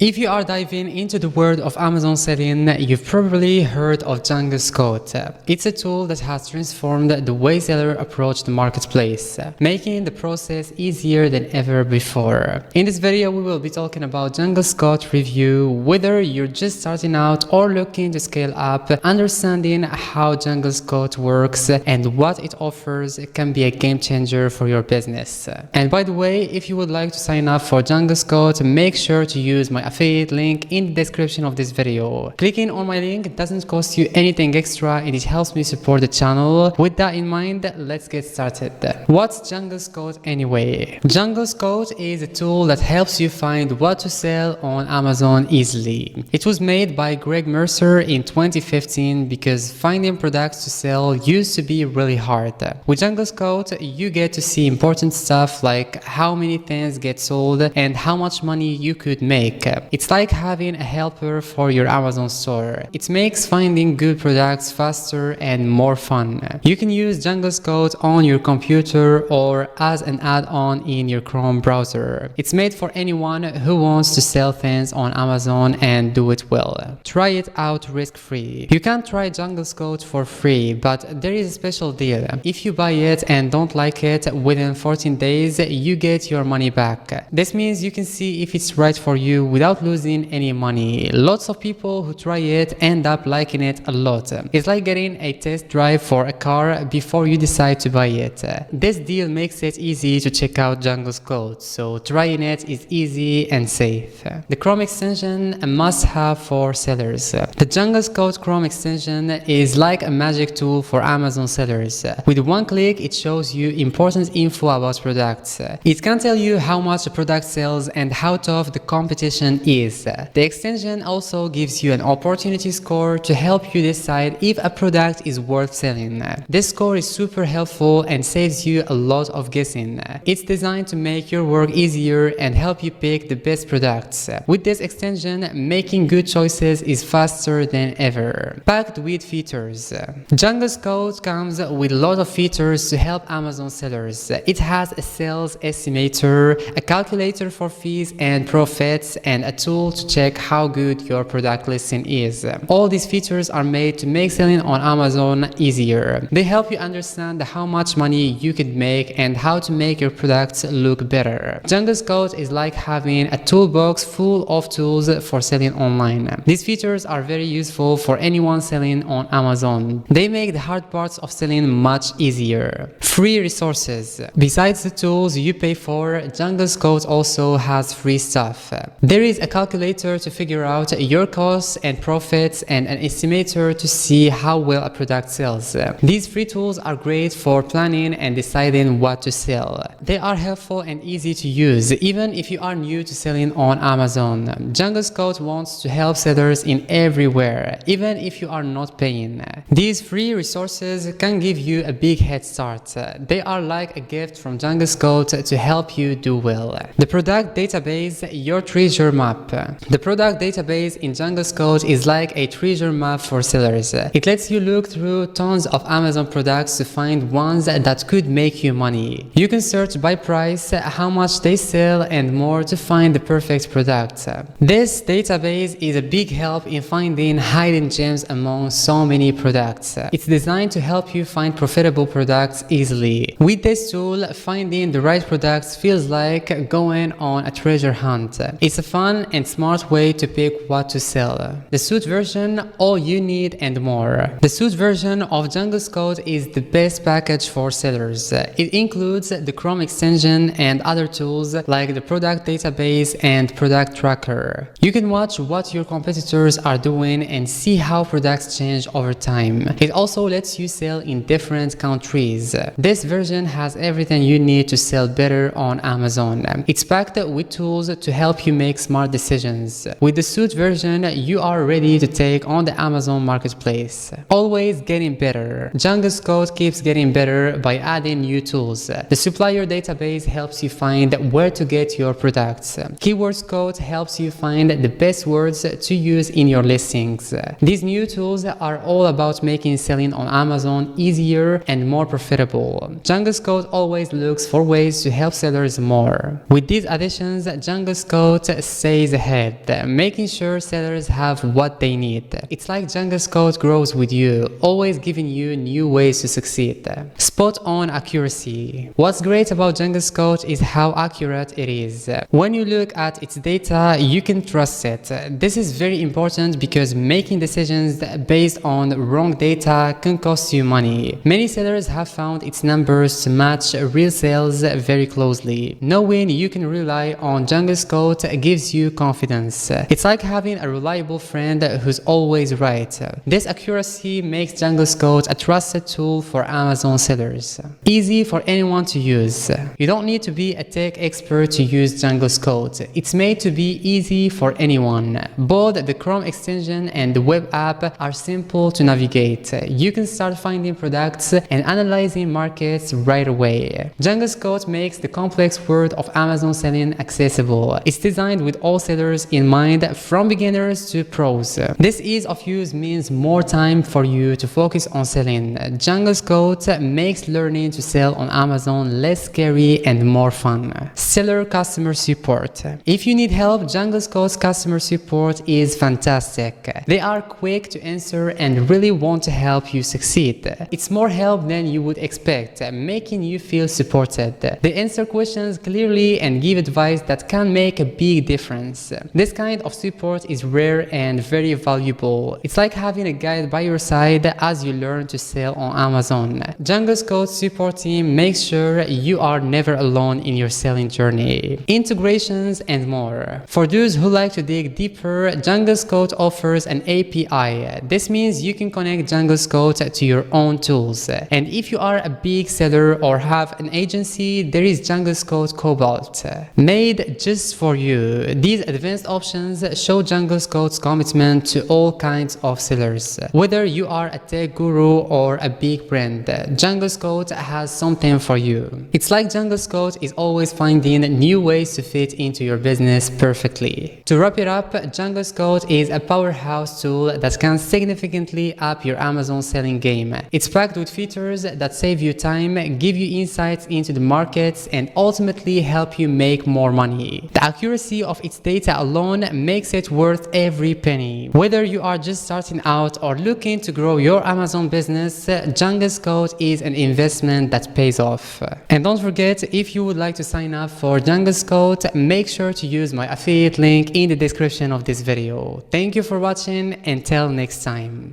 If you are diving into the world of Amazon selling, you've probably heard of Jungle's Code. It's a tool that has transformed the way sellers approach the marketplace, making the process easier than ever before. In this video, we will be talking about Jungle's Code review, whether you're just starting out or looking to scale up, understanding how Jungle's Code works and what it offers can be a game changer for your business. And by the way, if you would like to sign up for Jungle's Code, make sure to use my affiliate link in the description of this video. Clicking on my link doesn't cost you anything extra and it helps me support the channel. With that in mind, let's get started. What's Jungle's Code anyway? Jungle's Code is a tool that helps you find what to sell on Amazon easily. It was made by Greg Mercer in 2015 because finding products to sell used to be really hard. With Jungle's Code, you get to see important stuff like how many things get sold and how much money you could make. It's like having a helper for your Amazon store. It makes finding good products faster and more fun. You can use Jungle's Code on your computer or as an add-on in your Chrome browser. It's made for anyone who wants to sell things on Amazon and do it well. Try it out risk-free. You can try Jungle's Code for free, but there is a special deal. If you buy it and don't like it, within 14 days, you get your money back. This means you can see if it's right for you without losing any money. Lots of people who try it end up liking it a lot. It's like getting a test drive for a car before you decide to buy it. This deal makes it easy to check out Jungle's Code, so trying it is easy and safe. The Chrome extension, a must-have for sellers. The Jungle's Code Chrome extension is like a magic tool for Amazon sellers. With one click, it shows you important info about products. It can tell you how much a product sells and how tough the competition is. The extension also gives you an opportunity score to help you decide if a product is worth selling. This score is super helpful and saves you a lot of guessing. It's designed to make your work easier and help you pick the best products. With this extension, making good choices is faster than ever. Packed with features. Jungle's Code comes with a lot of features to help Amazon sellers. It has a sales estimator, a calculator for fees and profits, and a tool to check how good your product listing is. All these features are made to make selling on Amazon easier. They help you understand how much money you could make and how to make your products look better. Jungle's Code is like having a toolbox full of tools for selling online. These features are very useful for anyone selling on Amazon. They make the hard parts of selling much easier. Free resources. Besides the tools you pay for, Jungle's Code also has free stuff. There is a calculator to figure out your costs and profits and an estimator to see how well a product sells. These free tools are great for planning and deciding what to sell. They are helpful and easy to use, even if you are new to selling on Amazon. Jungle's Code wants to help sellers in everywhere, even if you are not paying. These free resources can give you a big head start. They are like a gift from Jungle's Code to help you do well. The product database, your treasure map. The product database in Jungle's Code is like a treasure map for sellers. It lets you look through tons of Amazon products to find ones that could make you money. You can search by price, how much they sell, and more to find the perfect product. This database is a big help in finding hidden gems among so many products. It's designed to help you find profitable products easily. With this tool, finding the right products feels like going on a treasure hunt. It's a fun and smart way to pick what to sell. The suite version, all you need and more. The suite version of Jungle's Code is the best package for sellers. It includes the Chrome extension and other tools like the product database and product tracker. You can watch what your competitors are doing and see how products change over time. It also lets you sell in different countries. This version has everything you need to sell better on Amazon. It's packed with tools to help you make smart decisions. With the suite version, you are ready to take on the Amazon marketplace. Always getting better. Jungle's Code keeps getting better by adding new tools. The supplier database helps you find where to get your products. Keywords Code helps you find the best words to use in your listings. These new tools are all about making selling on Amazon easier and more profitable. Jungle's Code always looks for ways to help sellers more. With these additions, Jungle's Code saves stays ahead, making sure sellers have what they need. It's like Django's code grows with you, always giving you new ways to succeed. Spot on accuracy. What's great about Django's code is how accurate it is. When you look at its data, you can trust it. This is very important because making decisions based on wrong data can cost you money. Many sellers have found its numbers to match real sales very closely. Knowing you can rely on Django's code gives you confidence. It's like having a reliable friend who's always right. This accuracy makes Django's code a trusted tool for Amazon sellers. Easy for anyone to use. You don't need to be a tech expert to use Django's code. It's made to be easy for anyone. Both the Chrome extension and the web app are simple to navigate. You can start finding products and analyzing markets right away. Django's code makes the complex world of Amazon selling accessible. It's designed with all sellers in mind, from beginners to pros. This ease of use means more time for you to focus on selling. Django's code makes learning to sell on Amazon less scary and more fun. Seller customer support. If you need help, Django's code's customer support is fantastic. They are quick to answer and really want to help you succeed. It's more help than you would expect, making you feel supported. They answer questions clearly and give advice that can make a big difference. This kind of support is rare and very valuable. It's like having a guide by your side as you learn to sell on Amazon. Django's code support team makes sure you are never alone in your selling journey. Integrations and more. For those who like to dig deeper, Django's code offers an API. This means you can connect Django's code to your own tools. And if you are a big seller or have an agency, there is Django's code Cobalt, made just for you. These advanced options show Django's code's commitment to all kinds of sellers. Whether you are a tech guru or a big brand, Django's code has something for you. It's like Django's code is always finding new ways to fit into your business perfectly. To wrap it up, Django's code is a powerhouse tool that can significantly up your Amazon selling game. It's packed with features that save you time, give you insights into the markets, and ultimately help you make more money. The accuracy of its data alone makes it worth every penny. Whether you are just starting out or looking to grow your Amazon business, Django's code is an investment that pays off. And don't forget, if you would like to sign up for Django's code, make sure to use my affiliate link in the description of this video. Thank you for watching, and till next time.